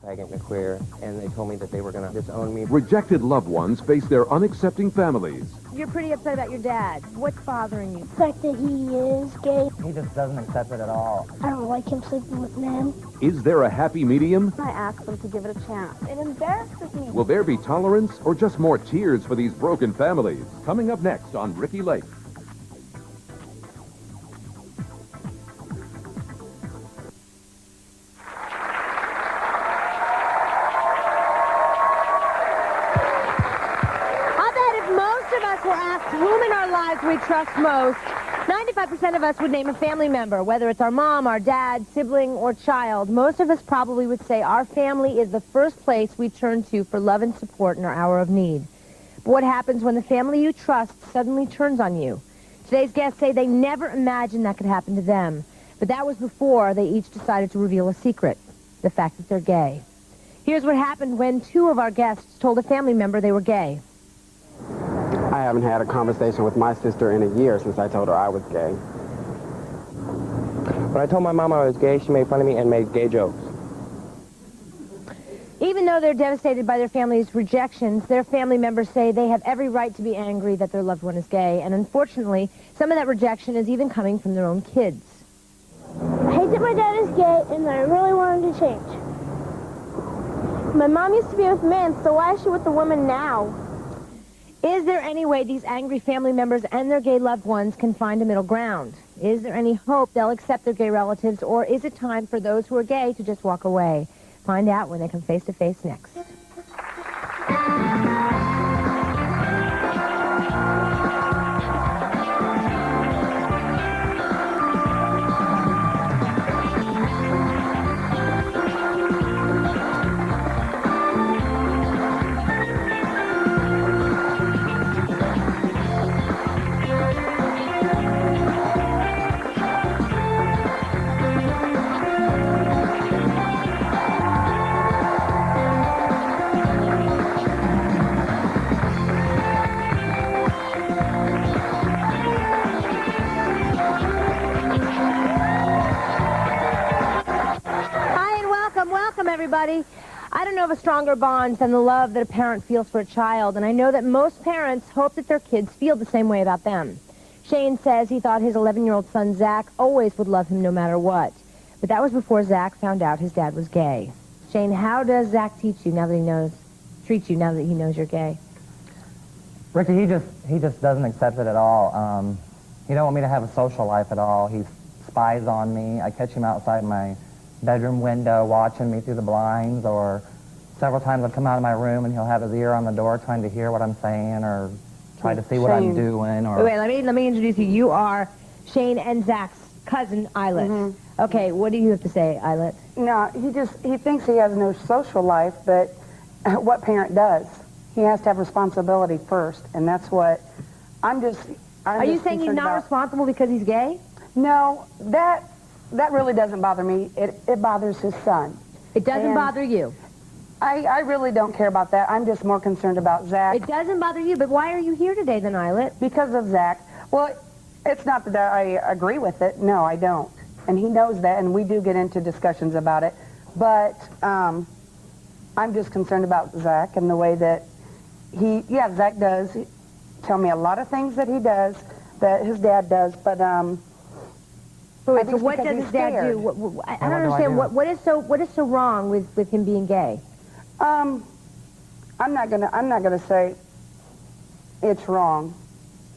faggot and a queer, and they told me that they were going to disown me. Rejected loved ones face their unaccepting families. You're pretty upset about your dad. What's bothering you? The fact that he is gay. He just doesn't accept it at all. I don't like him sleeping with men. Is there a happy medium? I asked them to give it a chance. It embarrasses me. Will there be tolerance or just more tears for these broken families? Coming up next on Ricki Lake. Whom in our lives we trust most, 95% of us would name a family member, whether it's our mom, our dad, sibling, or child. Most of us probably would say our family is the first place we turn to for love and support in our hour of need. But what happens when the family you trust suddenly turns on you? Today's guests say they never imagined that could happen to them. But that was before they each decided to reveal a secret, the fact that they're gay. Here's what happened when two of our guests told a family member they were gay. I haven't had a conversation with my sister in a year since I told her I was gay. When I told my mom I was gay, she made fun of me and made gay jokes. Even though they're devastated by their family's rejections, their family members say they have every right to be angry that their loved one is gay. And unfortunately, some of that rejection is even coming from their own kids. I hate that my dad is gay, and I really want him to change. My mom used to be with men, so why is she with the woman now? Is there any way these angry family members and their gay loved ones can find a middle ground? Is there any hope they'll accept their gay relatives, or is it time for those who are gay to just walk away? Find out when they come face to face next. Everybody. I don't know of a stronger bond than the love that a parent feels for a child, and I know that most parents hope that their kids feel the same way about them. Shane says he thought his 11-year-old son, Zach, always would love him no matter what. But that was before Zach found out his dad was gay. Shane, how does Zach treat you now that he knows you're gay? Ricki, he just doesn't accept it at all. He don't want me to have a social life at all. He spies on me. I catch him outside my bedroom window watching me through the blinds, or several times I've come out of my room and he'll have his ear on the door trying to hear what I'm saying or try to see what I'm doing. Or wait, let me introduce you. You are Shane and Zach's cousin, Islet. Mm-hmm. Okay, what do you have to say, Islet? No, he thinks he has no social life, but what parent does? He has to have responsibility first, and that's what I'm just Are you saying he's not responsible because he's gay? No, that really doesn't bother me. It bothers his son. It doesn't bother you? I really don't care about that. I'm just more concerned about Zach. It doesn't bother you, but why are you here today then, Islet? Because of Zach. Well, it's not that I agree with it. No, I don't. And he knows that, and we do get into discussions about it. But I'm just concerned about Zach and the way that Zach does tell me a lot of things that he does, that his dad does, but Wait, so what does his dad do? I don't understand. What is so wrong with him being gay? I'm not gonna say it's wrong.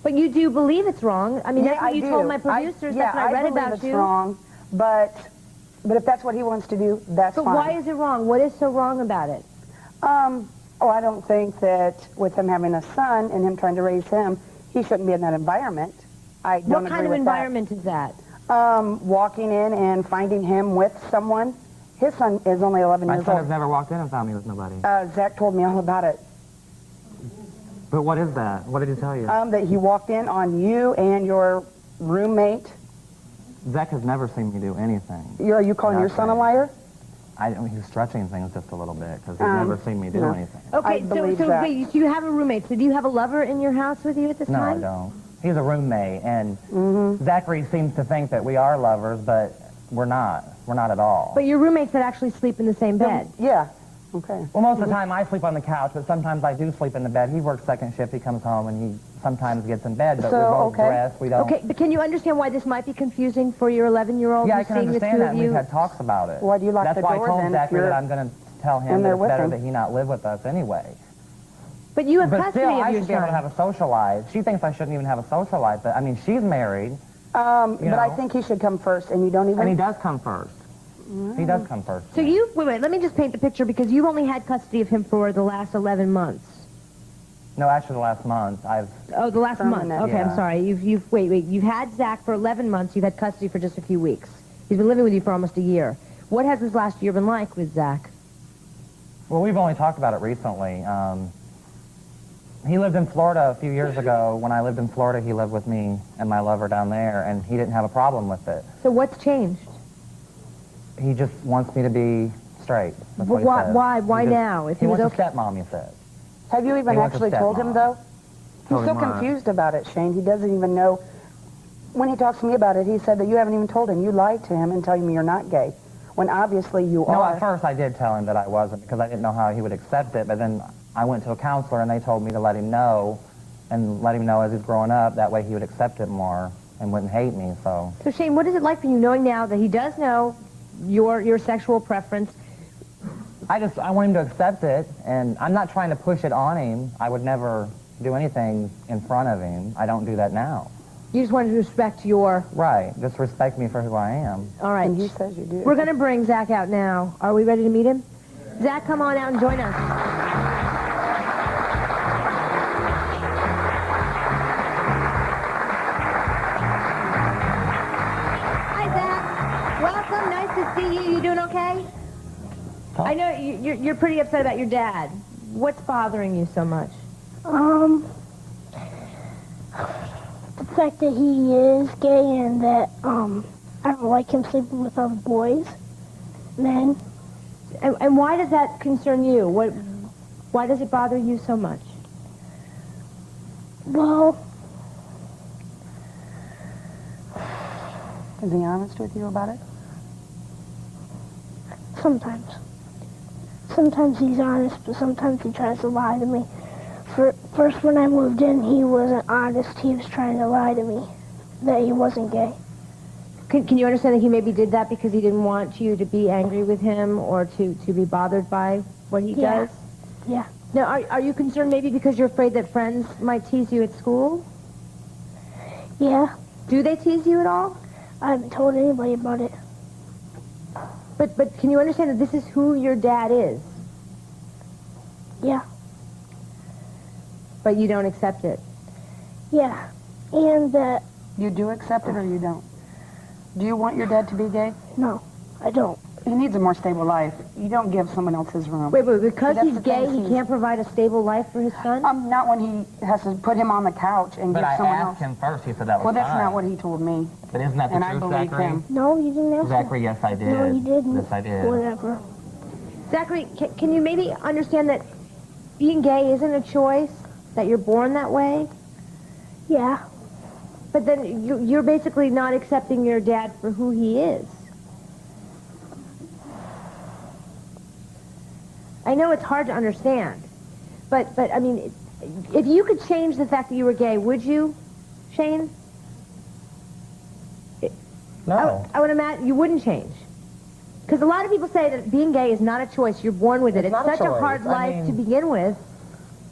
But you do believe it's wrong. I mean, that's what you told my producers. That's what I read about you. I believe it's wrong, but if that's what he wants to do, that's fine. But why is it wrong? What is so wrong about it? I don't think that with him having a son and him trying to raise him, he shouldn't be in that environment. I don't agree with that. What kind of environment is that? Walking in and finding him with someone. His son is only 11 years old. My son has never walked in and found me with nobody. Zach told me all about it. But what is that? What did he tell you? That he walked in on you and your roommate. Zach has never seen me do anything. Are you calling your son a liar? He's stretching things just a little bit because he's never seen me do anything. Okay, so wait, you have a roommate. So do you have a lover in your house with you at this time? No, I don't. He's a roommate, and Zachary seems to think that we are lovers, but we're not. We're not at all. But your roommates that actually sleep in the same bed? Yeah. Okay. Well, most of the time I sleep on the couch, but sometimes I do sleep in the bed. He works second shift. He comes home and he sometimes gets in bed, but So, we're both okay. dressed. We don't. Okay, but can you understand why this might be confusing for your 11-year-old? Yeah, I who's can seeing the understand two that, of and we've you? had talks about it. Why do you lock That's the why door I told then if Zachary you're that I'm going to tell in him there that it's with better him? that he not live with us anyway. But you have But custody still, of I your should be able to son. have a social life. She thinks I shouldn't even have a social life, but I mean, she's married. But I know. think he should come first, and you don't even... And he does come first. He does come first. So wait, let me just paint the picture, because you've only had custody of him for the last 11 months. No, actually, the last month Oh, the last month. Permanent. Okay, Yeah. I'm sorry. Wait. You've had Zach for 11 months. You've had custody for just a few weeks. He's been living with you for almost a year. What has this last year been like with Zach? Well, we've only talked about it recently. He lived in Florida a few years ago. When I lived in Florida, he lived with me and my lover down there, and he didn't have a problem with it. So what's changed? He just wants me to be straight. That's what he says. Why He just- now? If he he was wants okay. a stepmom, he said. Have you even He wants a actually told him, stepmom. though? He's Told so him what? confused about it, Shane. He doesn't even know. When he talks to me about it, he said that you haven't even told him. You lied to him and tell him you're not gay, when obviously you No, are. at first I did tell him that I wasn't because I didn't know how he would accept it, but then I went to a counselor and they told me to let him know and let him know as he's growing up. That way he would accept it more and wouldn't hate me, so. So Shane, what is it like for you knowing now that he does know your sexual preference? I want him to accept it, and I'm not trying to push it on him. I would never do anything in front of him. I don't do that now. You just wanted to respect your... Right, just respect me for who I am. All right. And he says you do. We're going to bring Zach out now. Are we ready to meet him? Zach, come on out and join us. Hi, Zach. Welcome. Nice to see you. You doing okay? Huh? I know you're pretty upset about your dad. What's bothering you so much? The fact that he is gay and that, I don't like him sleeping with other boys, men. And why does that concern you? Why does it bother you so much? Well, Is he honest with you about it? sometimes. Sometimes he's honest, but sometimes he tries to lie to me. First, when I moved in, he wasn't honest. He was trying to lie to me that he wasn't gay. Can you understand that he maybe did that because he didn't want you to be angry with him or to be bothered by what he Yeah. does? Yeah. Now, are you concerned maybe because you're afraid that friends might tease you at school? Yeah. Do they tease you at all? I haven't told anybody about it. But can you understand that this is who your dad is, Yeah. but you don't accept it? Yeah. And that, You do accept it or you don't? Do you want your dad to be gay? no, I don't. He needs a more stable life. You don't give someone else his room. Wait, because That's he's the thing, gay, he he's- can't provide a stable life for his son? Not when he has to put him on the couch and But give I someone asked else. him first. He said that was Well, that's fine. not what he told me. But isn't that the And I truth, believe Zachary? him. No, you didn't ask me. Zachary, yes, I did. No, you didn't. Yes, I did. Whatever. Zachary, can you maybe understand that being gay isn't a choice, that you're born that way? Yeah. But then you're basically not accepting your dad for who he is. I know it's hard to understand, but I mean, if you could change the fact that you were gay, would you, Shane? No. I would imagine you wouldn't change. Because a lot of people say that being gay is not a choice. You're born with it. It's It's not a such a choice. hard I life mean- to begin with.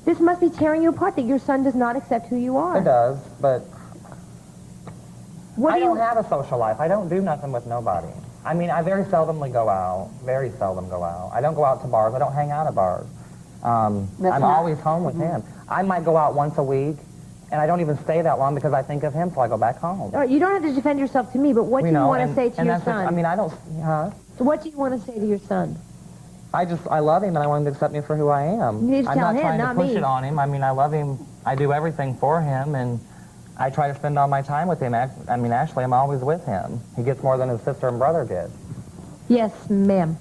This must be tearing you apart that your son does not accept who you are. It does, but What I do you don't have a social life. I don't do nothing with nobody. I mean, I very seldomly go out. Very seldom go out. I don't go out to bars. I don't hang out at bars. I'm not- always home with him. I might go out once a week, and I don't even stay that long because I think of him, so I go back home. All right, you don't have to defend yourself to me, but what do you want to say to your that's son? I mean, I don't, huh? So what do you want to say to your son? I love him, and I want him to accept me for who I am. You need to I'm tell not him, trying not to push me. it on him. I mean, I love him. I do everything for him, and I try to spend all my time with him. I mean, actually, I'm always with him. He gets more than his sister and brother get. Yes, ma'am.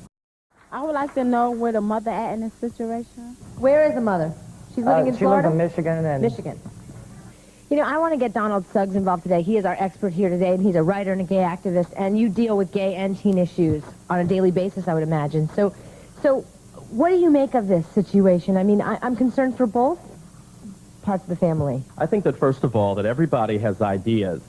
I would like to know where the mother at in this situation. Where is the mother? She's living in she Florida? lives in Michigan, and Michigan. You know, I want to get Donald Suggs involved today. He is our expert here today, and he's a writer and a gay activist, and you deal with gay and teen issues on a daily basis, I would imagine. So what do you make of this situation? I mean, I'm concerned for both parts of the family. I think that, first of all, that everybody has ideas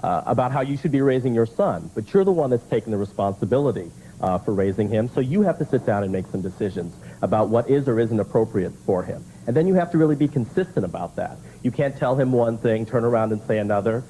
about how you should be raising your son, but you're the one that's taking the responsibility for raising him, so you have to sit down and make some decisions about what is or isn't appropriate for him. And then you have to really be consistent about that. You can't tell him one thing, turn around and say another.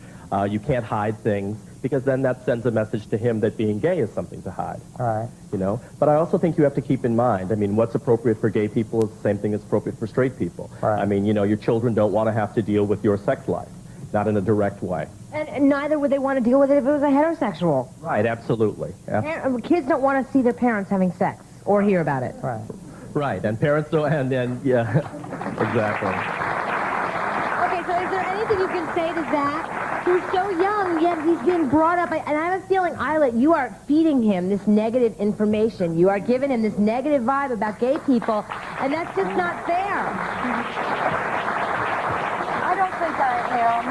You can't hide things, because then that sends a message to him that being gay is something to hide. All right. You know? But I also think you have to keep in mind, I mean, what's appropriate for gay people is the same thing that's appropriate for straight people. Right. I mean, you know, your children don't want to have to deal with your sex life, not in a direct way. And neither would they want to deal with it if it was a heterosexual. Right, absolutely. Kids don't want to see their parents having sex or hear about it. Right. Right, and parents don't, and yeah, exactly. Okay, so is there anything you can say to Zach? He's so young, yet he's being brought up, and I have a feeling, Isla, you are feeding him this negative information. You are giving him this negative vibe about gay people, and that's just not fair. I don't think I am.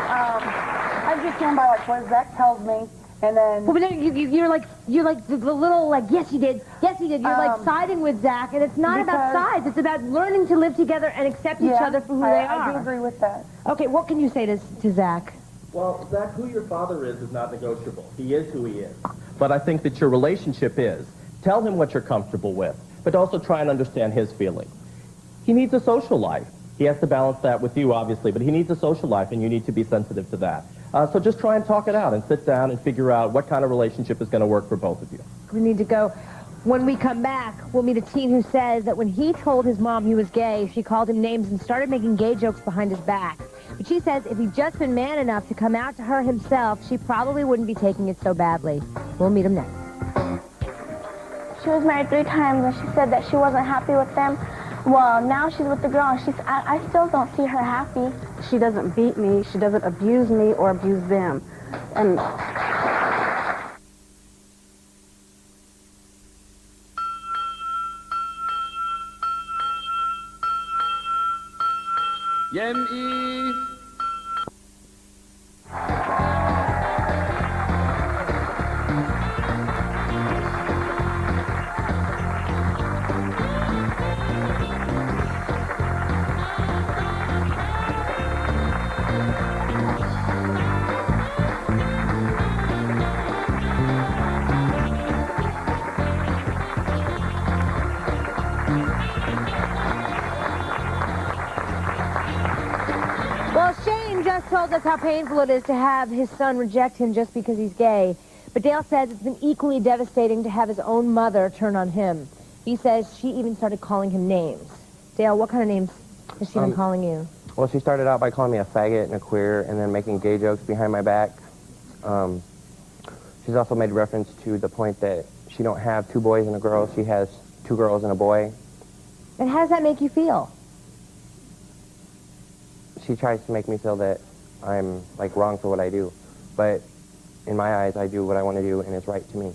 I'm just going by like what Zach tells me, and then. Well, but then you're like the little like yes he did. You're like siding with Zach, and it's not about sides. It's about learning to live together and accept each other for who they are. I do agree with that. Okay, what can you say to Zach? Well, Zach, who your father is not negotiable. He is who he is. But I think that your relationship is. Tell him what you're comfortable with, but also try and understand his feelings. He needs a social life. He has to balance that with you, obviously, but he needs a social life, and you need to be sensitive to that. So just try and talk it out and sit down and figure out what kind of relationship is going to work for both of you. We need to go. When we come back, we'll meet a teen who says that when he told his mom he was gay, she called him names and started making gay jokes behind his back. But she says if he'd just been man enough to come out to her himself, she probably wouldn't be taking it so badly. We'll meet him next. She was married 3 times, and she said that she wasn't happy with them. Well, now she's with the girl, and I still don't see her happy. She doesn't beat me. She doesn't abuse me or abuse them. And Well, Shane just told us how painful it is to have his son reject him just because he's gay. But Dale says it's been equally devastating to have his own mother turn on him. He says she even started calling him names. Dale, what kind of names has she been calling you? Well, she started out by calling me a faggot and a queer, and then making gay jokes behind my back. She's also made reference to the point that she don't have 2 boys and a girl. She has 2 girls and a boy. And how does that make you feel? She tries to make me feel that I'm, like, wrong for what I do. But in my eyes, I do what I want to do, and it's right to me.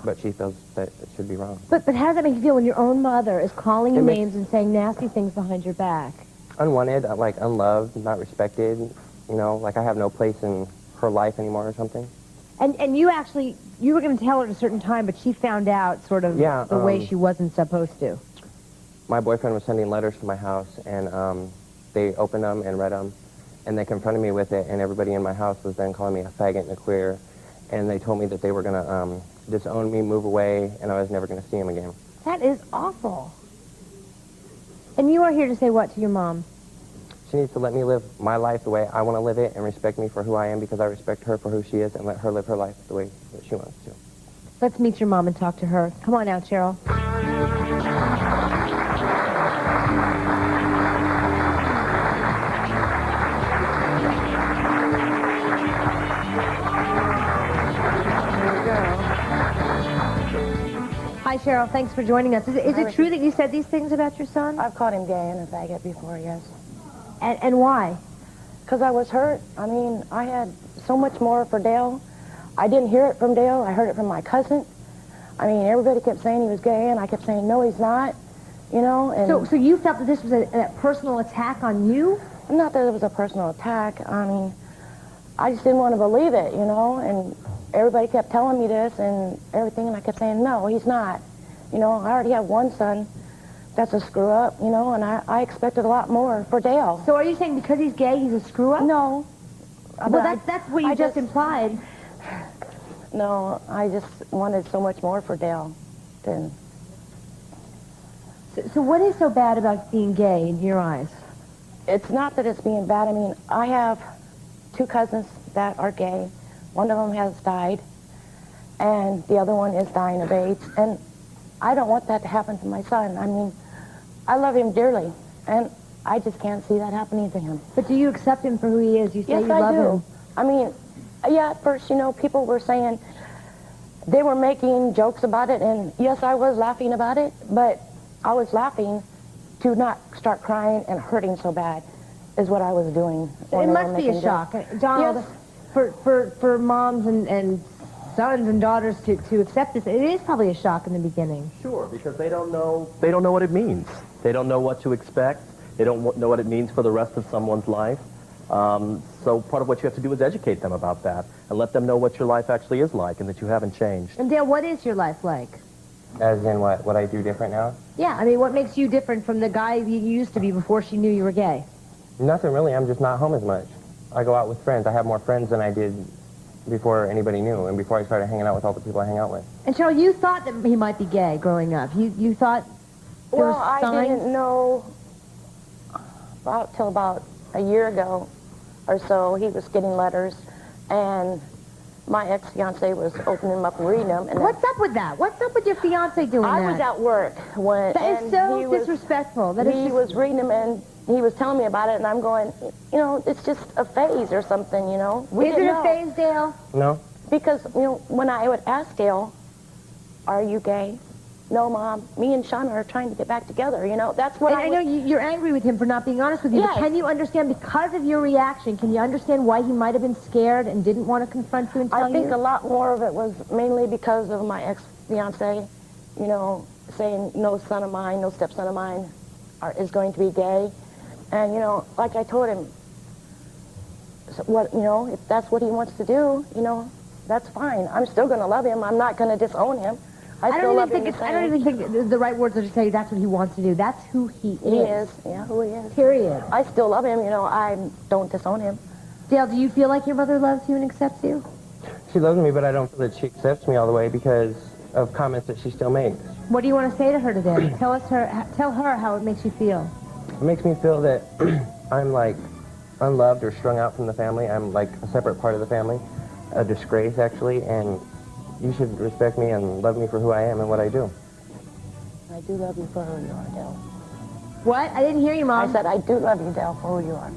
But she feels that it should be wrong. But how does that make you feel when your own mother is calling you names and saying nasty things behind your back? Unwanted, like, unloved, not respected. You know, like I have no place in her life anymore or something. And you actually, you were going to tell her at a certain time, but she found out sort of the way she wasn't supposed to. My boyfriend was sending letters to my house, and they opened them and read them, and they confronted me with it, and everybody in my house was then calling me a faggot and a queer, and they told me that they were going to disown me, move away, and I was never going to see him again. That is awful. And you are here to say what to your mom? She needs to let me live my life the way I want to live it and respect me for who I am, because I respect her for who she is, and let her live her life the way that she wants to. Let's meet your mom and talk to her. Come on out, Cheryl. Hi, Cheryl. Thanks for joining us. Is it true that you said these things about your son? I've called him gay and a faggot before, yes. And why? Because I was hurt. I mean, I had so much more for Dale. I didn't hear it from Dale. I heard it from my cousin. I mean, everybody kept saying he was gay, and I kept saying, no, he's not, you know. And So you felt that this was a personal attack on you? Not that it was a personal attack. I mean, I just didn't want to believe it, you know, and everybody kept telling me this and everything, and I kept saying, no, he's not. You know, I already have one son that's a screw-up, you know, and I expected a lot more for Dale. So are you saying because he's gay, he's a screw-up? No. Well, that's what you just implied. No, I just wanted so much more for Dale than... So what is so bad about being gay in your eyes? It's not that it's being bad. I mean, I have 2 cousins that are gay. One of them has died, and the other one is dying of AIDS. And I don't want that to happen to my son. I mean, I love him dearly, and I just can't see that happening to him. But do you accept him for who he is? You say yes, you love him. Yes, I do. I mean, yeah, at first, you know, people were saying, they were making jokes about it, and yes, I was laughing about it, but I was laughing to not start crying and hurting so bad is what I was doing. It must be a shock. Donald, yes. for moms and sons and daughters to accept this, it is probably a shock in the beginning. Sure, because they don't know what it means. They don't know what to expect. They don't know what it means for the rest of someone's life. So part of what you have to do is educate them about that and let them know what your life actually is like and that you haven't changed. And Dale, what is your life like? As in what I do different now? Yeah, I mean, what makes you different from the guy you used to be before she knew you were gay? Nothing really. I'm just not home as much. I go out with friends. I have more friends than I did before anybody knew and before I started hanging out with all the people I hang out with. And Cheryl, you thought that he might be gay growing up. You thought there Well, was I signs? didn't know till about a year ago or so. He was getting letters, and my ex-fiance was opening them up and reading them. And what's up with that? What's up with your fiance doing that? I was at work when... That is so disrespectful. He was reading them, and he was telling me about it, and I'm going, you know, it's just a phase or something, you know. Is it a phase, Dale? No. Because, you know, when I would ask Dale, are you gay? No, Mom, me and Shauna are trying to get back together, you know. That's what I know you're angry with him for not being honest with you, yes. But can you understand, because of your reaction, can you understand why he might have been scared and didn't want to confront you and tell you? I think a lot more of it was mainly because of my ex-fiance, you know, saying no son of mine, no stepson of mine is going to be gay. And, you know, like I told him, so what, you know, if that's what he wants to do, you know, that's fine. I'm still going to love him. I'm not going to disown him. I don't even think the right words are to say that's what he wants to do. That's who he is. He is, yeah, who he is. Period. I still love him, you know. I don't disown him. Dale, do you feel like your mother loves you and accepts you? She loves me, but I don't feel that she accepts me all the way because of comments that she still makes. What do you want to say to her today? Tell her how it makes you feel. It makes me feel that I'm like unloved or strung out from the family. I'm like a separate part of the family, a disgrace actually, and you should respect me and love me for who I am and what I do. I do love you for who you are, Dale. What? I didn't hear you, Mom. I said I do love you, Dale, for who you are.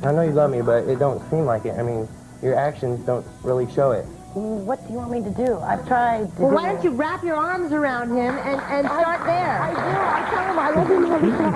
I know you love me, but it don't seem like it. I mean, your actions don't really show it. What do you want me to do? I've tried to Well, why don't you wrap your arms around him and start there? I do. I tell him I love him every time.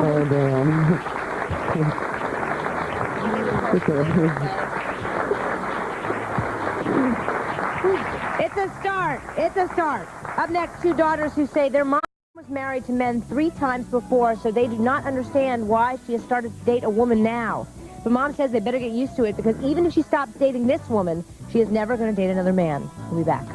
It's a start. It's a start. Up next, 2 daughters who say their mom was married to men 3 times before, so they do not understand why she has started to date a woman now. But Mom says they better get used to it because even if she stops dating this woman, she is never going to date another man. We'll be back.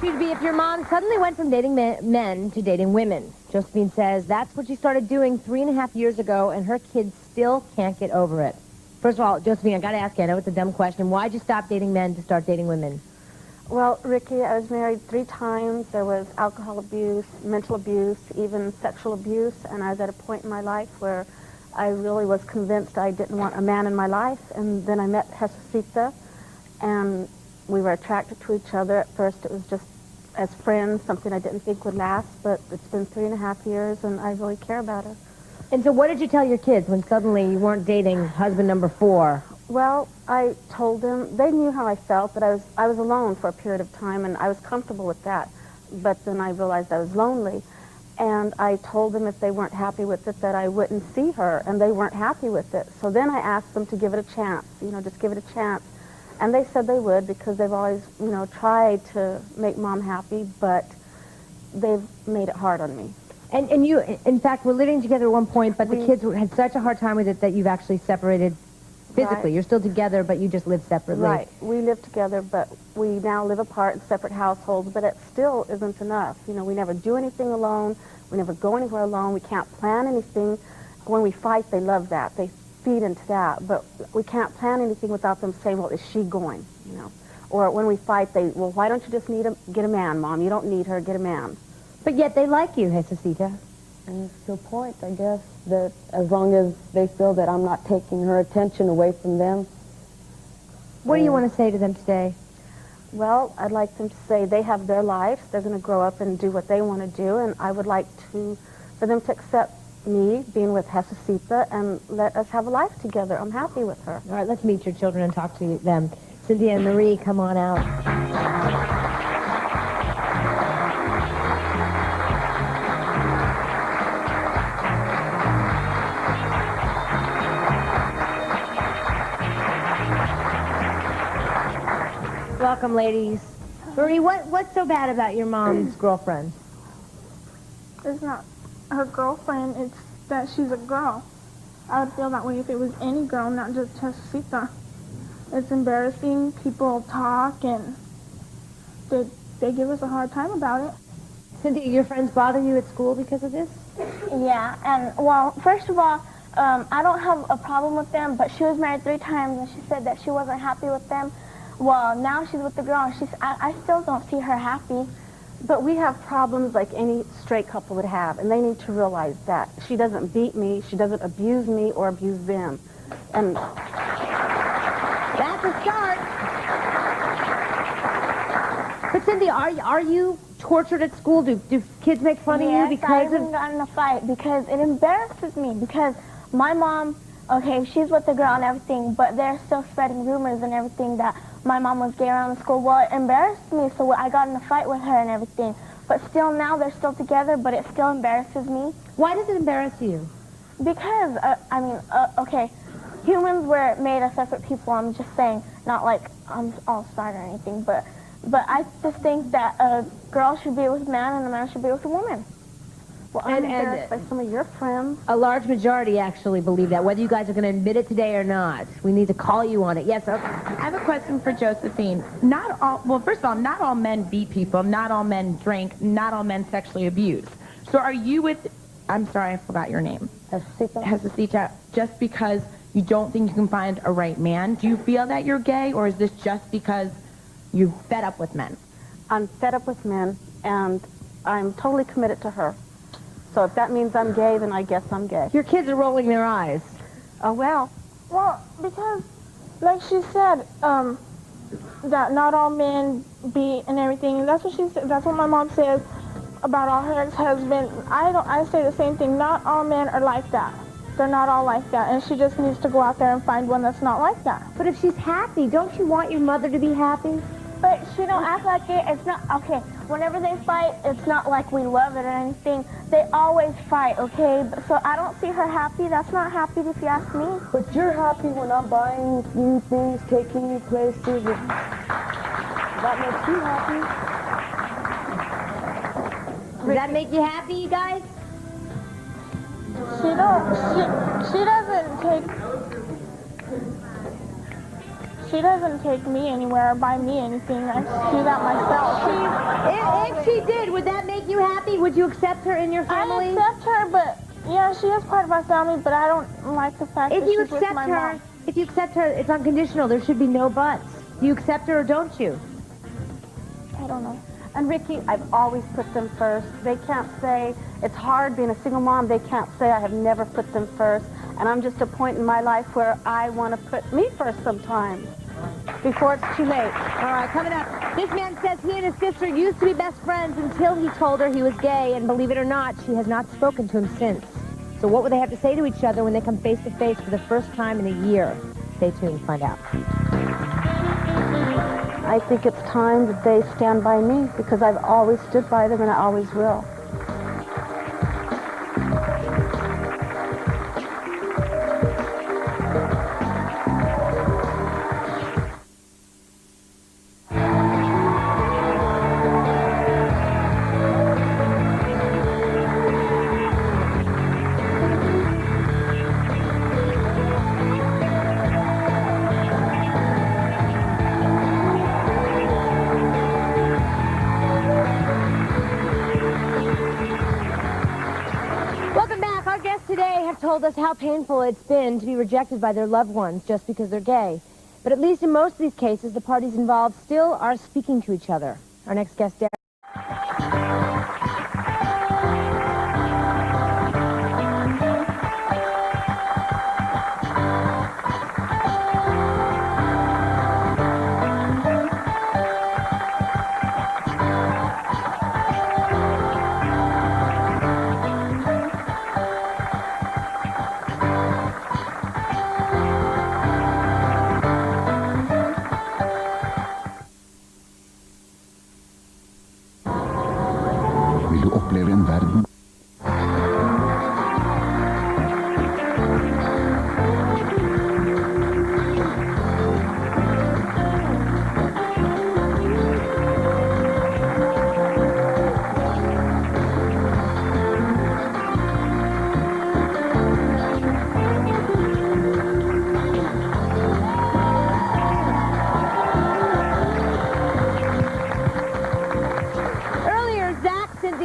You'd be if your mom suddenly went from dating men to dating women. Josephine says that's what she started doing 3.5 years ago, and her kids still can't get over it. First of all, Josephine, I got to ask you, I know it's a dumb question. Why'd you stop dating men to start dating women? Well, Ricki, I was married 3 times. There was alcohol abuse, mental abuse, even sexual abuse, and I was at a point in my life where I really was convinced I didn't want a man in my life, and then I met Jesucita, and we were attracted to each other. At first it was just as friends, something I didn't think would last, but it's been 3.5 years, and I really care about her. And so what did you tell your kids when suddenly you weren't dating husband number 4? Well, I told them, they knew how I felt, that I was alone for a period of time, and I was comfortable with that. But then I realized I was lonely. And I told them if they weren't happy with it, that I wouldn't see her, and they weren't happy with it. So then I asked them to give it a chance, just give it a chance. And they said they would, because they've always, tried to make Mom happy, but they've made it hard on me. And you, in fact, were living together at one point, but the kids had such a hard time with it that you've actually separated physically. Right. You're still together, but you just live separately. Right. We live together, but we now live apart in separate households, but it still isn't enough. We never do anything alone. We never go anywhere alone. We can't plan anything. When we fight, they love that. They feed into that. But we can't plan anything without them saying, well, is she going? Or when we fight, well, why don't you just get a man, Mom? You don't need her, get a man. But yet they like you, Jesusita. And it's to a point, I guess, that as long as they feel that I'm not taking her attention away from them. What do you want to say to them today? Well, I'd like them to say they have their lives. They're going to grow up and do what they want to do, and I would like for them to accept me being with Jesusita and let us have a life together. I'm happy with her. All right, let's meet your children and talk to them. Cynthia and Marie, come on out. Welcome, ladies. Marie, what's so bad about your mom's girlfriend? It's not her girlfriend, it's that she's a girl. I would feel that way if it was any girl, not just Jesusita. It's embarrassing. People talk and they give us a hard time about it. Cynthia, your friends bother you at school because of this? Yeah, and well, first of all, I don't have a problem with them, but she was married 3 times and she said that she wasn't happy with them. Well, now she's with the girl and I still don't see her happy. But we have problems like any straight couple would have, and they need to realize that. She doesn't beat me, she doesn't abuse me or abuse them. And that's a start. But Cynthia, are you tortured at school? Do kids make fun of you because I even got in a fight because it embarrasses me because my mom, okay, she's with the girl and everything, but they're still spreading rumors and everything that my mom was gay around the school. Well, it embarrassed me, so I got in a fight with her and everything. But still now they're still together, but it still embarrasses me. Why does it embarrass you? Because, okay, humans were made of separate people, I'm just saying, not like I'm all smart or anything, but I just think that a girl should be with a man and a man should be with a woman. Well, I'm embarrassed by some of your friends. A large majority actually believe that, whether you guys are going to admit it today or not. We need to call you on it. Yes, sir? I have a question for Josephine. First of all, not all men beat people, not all men drink, not all men sexually abuse. So are you with, I'm sorry, I forgot your name. Jesusita, just because you don't think you can find a right man? Do you feel that you're gay, or is this just because you're fed up with men? I'm fed up with men, and I'm totally committed to her. So if that means I'm gay, then I guess I'm gay. Your kids are rolling their eyes. Oh, well. Well, because, like she said, that not all men beat and everything. That's what she said. That's what my mom says about all her ex-husbands. I say the same thing. Not all men are like that. They're not all like that, and she just needs to go out there and find one that's not like that. But if she's happy, don't you want your mother to be happy? But she don't act like it. It's not, okay, whenever they fight, it's not like we love it or anything. They always fight, okay? So I don't see her happy. That's not happy if you ask me. But you're happy when I'm buying you things, taking you places. That makes you happy. Does that make you happy, you guys? She doesn't take me anywhere or buy me anything. I do that myself. If she did, would that make you happy? Would you accept her in your family? I accept her, but yeah, she is part of my family, but I don't like the fact that she's with my mom. If you accept her, it's unconditional. There should be no buts. Do you accept her or don't you? I don't know. And Ricki, I've always put them first. They can't say, it's hard being a single mom, they can't say I have never put them first. And I'm just at a point in my life where I want to put me first sometimes, before it's too late. All right, coming up, this man says he and his sister used to be best friends until he told her he was gay, and believe it or not, she has not spoken to him since. So what would they have to say to each other when they come face to face for the first time in a year? Stay tuned to find out. I think it's time that they stand by me because I've always stood by them and I always will. Told us how painful it's been to be rejected by their loved ones just because they're gay. But at least in most of these cases, the parties involved still are speaking to each other. Our next guest, Derek. Vill du uppleva en värld?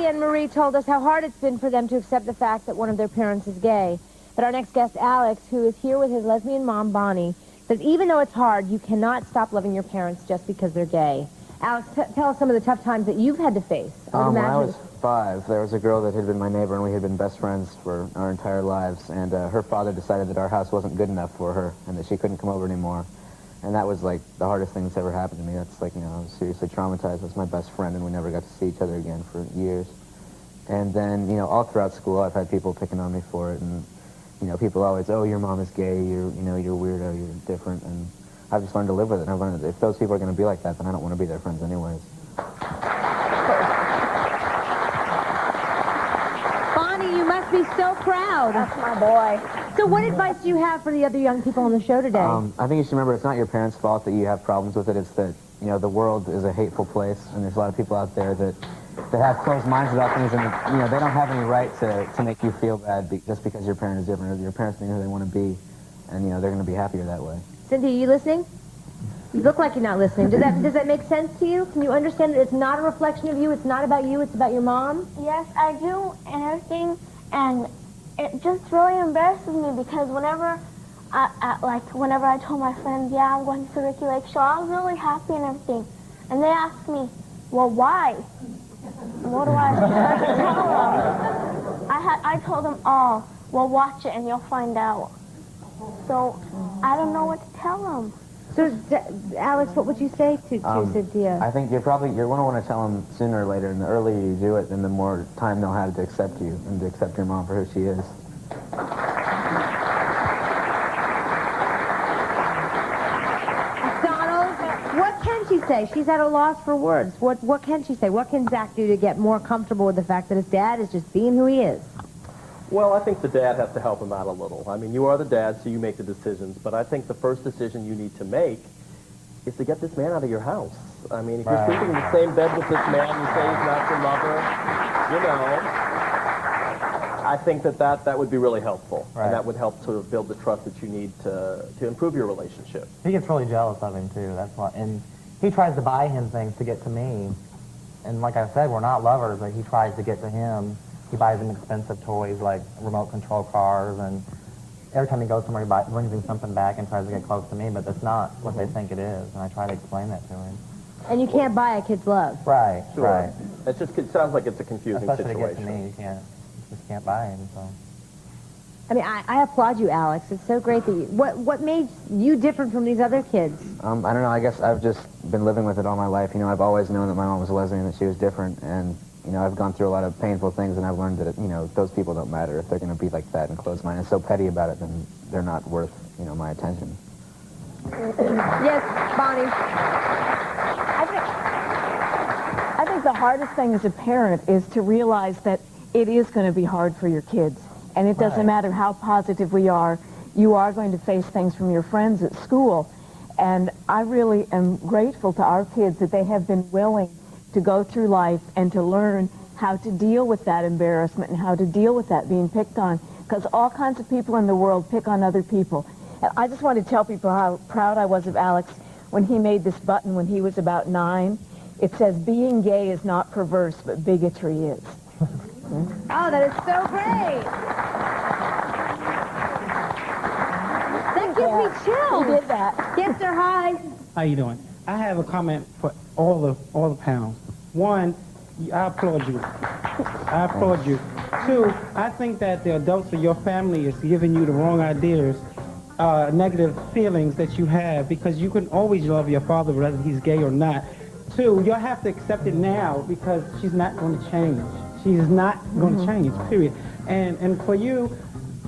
And Marie told us how hard it's been for them to accept the fact that one of their parents is gay. But our next guest, Alex, who is here with his lesbian mom, Bonnie, says even though it's hard, you cannot stop loving your parents just because they're gay. Alex, tell us some of the tough times that you've had to face. When I was 5, there was a girl that had been my neighbor, and we had been best friends for our entire lives. And her father decided that our house wasn't good enough for her and that she couldn't come over anymore. And that was, like, the hardest thing that's ever happened to me. That's, like, you know, I was seriously traumatized. That's my best friend, and we never got to see each other again for years. And then, you know, all throughout school, I've had people picking on me for it. And, you know, people always, oh, your mom is gay, you're weirdo, you're different. And I've just learned to live with it. And I've learned that if those people are going to be like that, then I don't want to be their friends anyways. Bonnie, you must be so proud. That's my boy. So what advice do you have for the other young people on the show today? I think you should remember it's not your parents' fault that you have problems with it. It's that, you know, the world is a hateful place, and there's a lot of people out there that have closed minds about things, and, you know, they don't have any right to make you feel bad just because your parent is different, or your parents being who they want to be, and, you know, they're going to be happier that way. Cynthia, are you listening? You look like you're not listening. Does that make sense to you? Can you understand that it's not a reflection of you, it's not about you, it's about your mom? Yes, I do, and everything, and it just really embarrasses me because whenever I told my friends, yeah, I'm going to the Ricki Lake Show, I was really happy and everything. And they asked me, well, why? What do I tell them? I told them all, well, watch it and you'll find out. So I don't know what to tell them. So, Alex, what would you say to Cynthia? I think you're going to want to tell them sooner or later, and the earlier you do it, then the more time they'll have to accept you and to accept your mom for who she is. Donald, what can she say? She's at a loss for words. What can she say? What can Zach do to get more comfortable with the fact that his dad is just being who he is? Well, I think the dad has to help him out a little. I mean, you are the dad, so you make the decisions. But I think the first decision you need to make is to get this man out of your house. I mean, if you're sleeping in the same bed with this man, you say he's not your lover, you know, I think that would be really helpful. Right. And that would help to build the trust that you need to improve your relationship. He gets really jealous of him, too. That's why. And he tries to buy him things to get to me. And like I said, we're not lovers, but he tries to get to him. He buys him expensive toys like remote control cars, and every time he goes somewhere, he brings him something back and tries to get close to me, but that's not what they think it is, and I try to explain that to him. And you can't buy a kid's love. Right, Sure. right. It sounds like it's a confusing Especially situation. to get to me, you just can't buy him, so. I mean, I applaud you, Alex. It's so great that you... What made you different from these other kids? I don't know. I guess I've just been living with it all my life. You know, I've always known that my mom was a lesbian, that she was different, and, you know, I've gone through a lot of painful things, and I've learned that, you know, those people don't matter. If they're going to be like that and close-minded and so petty about it, then they're not worth, you know, my attention. Yes, Bonnie. I think the hardest thing as a parent is to realize that it is going to be hard for your kids. And it doesn't matter how positive we are, you are going to face things from your friends at school. And I really am grateful to our kids that they have been willing to go through life and to learn how to deal with that embarrassment and how to deal with that being picked on. Because all kinds of people in the world pick on other people. And I just want to tell people how proud I was of Alex when he made this button when he was about 9. It says, being gay is not perverse, but bigotry is. Oh, that is so great. That gives me chills. He did that. Yes, sir, hi. How you doing? I have a comment for all the panels. One, I applaud you. I applaud you. Two, I think that the adults of your family is giving you the wrong ideas, negative feelings that you have, because you can always love your father whether he's gay or not. Two, you'll have to accept it now because she's not going to change. She's not going to change, period. And for you,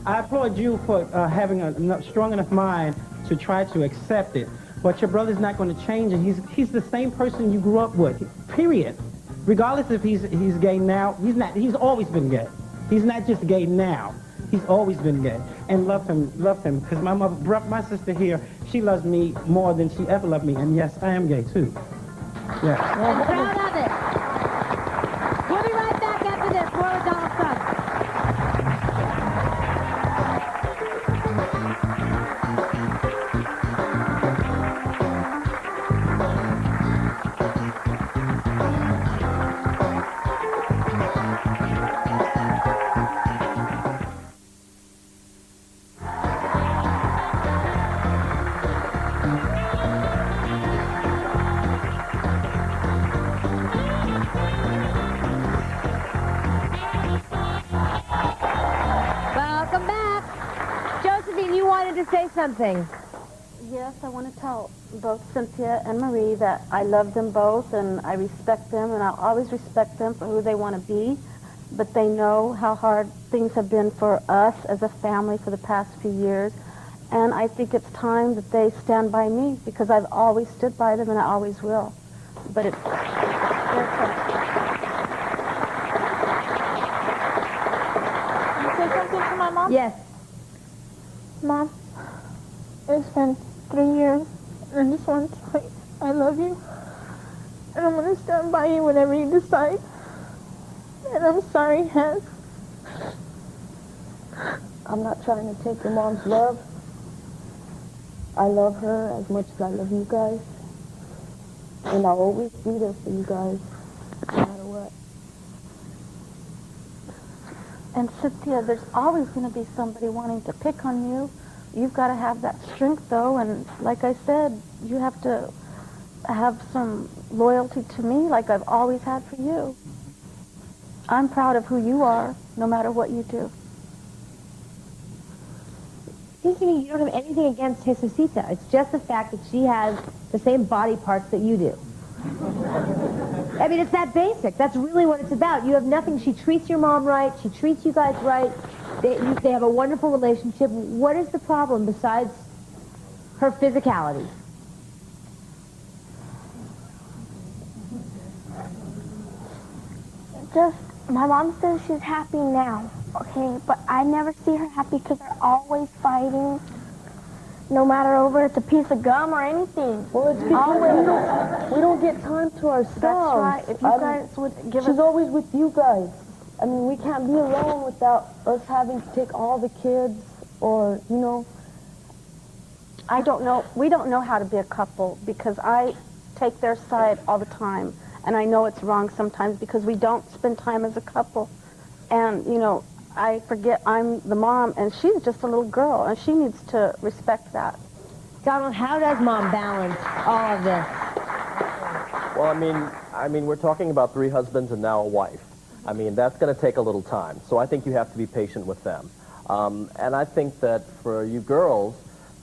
I applaud you for having a strong enough mind to try to accept it. But your brother's not going to change, and he's the same person you grew up with, period. Regardless if he's gay now, he's always been gay. He's not just gay now. He's always been gay. And love him, because my sister here, she loves me more than she ever loved me, and yes, I am gay too. Yeah. I'm proud of it. We'll be right back after this. More with Donald Trump. To say something. Yes, I want to tell both Cynthia and Marie that I love them both and I respect them, and I'll always respect them for who they want to be, but they know how hard things have been for us as a family for the past few years, and I think it's time that they stand by me because I've always stood by them and I always will. But it's their choice. Can you say something to my mom? Yes. Mom, it's been 3 years, and I just want to say I love you, and I'm going to stand by you whenever you decide, and I'm sorry, Hess. I'm not trying to take your mom's love. I love her as much as I love you guys, and I'll always be there for you guys, no matter what. And Cynthia, there's always going to be somebody wanting to pick on you. You've got to have that strength, though, and like I said, you have to have some loyalty to me like I've always had for you. I'm proud of who you are, no matter what you do. Seems to me you don't have anything against Jesucita. It's just the fact that she has the same body parts that you do. I mean, it's that basic. That's really what it's about. You have nothing. She treats your mom right. She treats you guys right. They have a wonderful relationship. What is the problem besides her physicality? Just, my mom says she's happy now, okay? But I never see her happy because they're always fighting. No matter over it's a piece of gum or anything. Well, it's because we don't get time to ourselves. That's right. If you guys would give us... She's always with you guys. I mean, we can't be alone without us having to take all the kids or, you know. I don't know. We don't know how to be a couple because I take their side all the time. And I know it's wrong sometimes because we don't spend time as a couple. And, you know, I forget I'm the mom, and she's just a little girl, and she needs to respect that. Donald, how does mom balance all of this? Well, I mean, we're talking about 3 husbands and now a wife. I mean, that's going to take a little time. So I think you have to be patient with them. And I think that for you girls,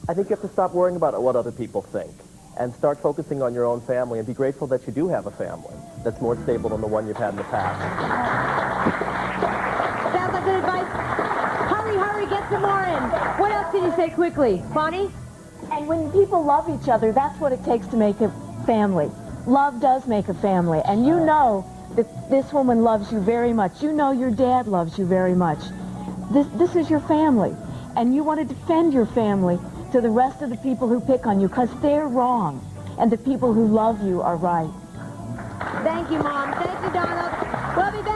I think you have to stop worrying about what other people think and start focusing on your own family and be grateful that you do have a family that's more stable than the one you've had in the past. Sounds like good advice. Hurry, get some more in. What else can you say quickly? Bonnie? And when people love each other, that's what it takes to make a family. Love does make a family. And you know that this woman loves you very much. You know your dad loves you very much. This is your family. And you want to defend your family to the rest of the people who pick on you, because they're wrong. And the people who love you are right. Thank you, Mom. Thank you, Donald. We'll be back.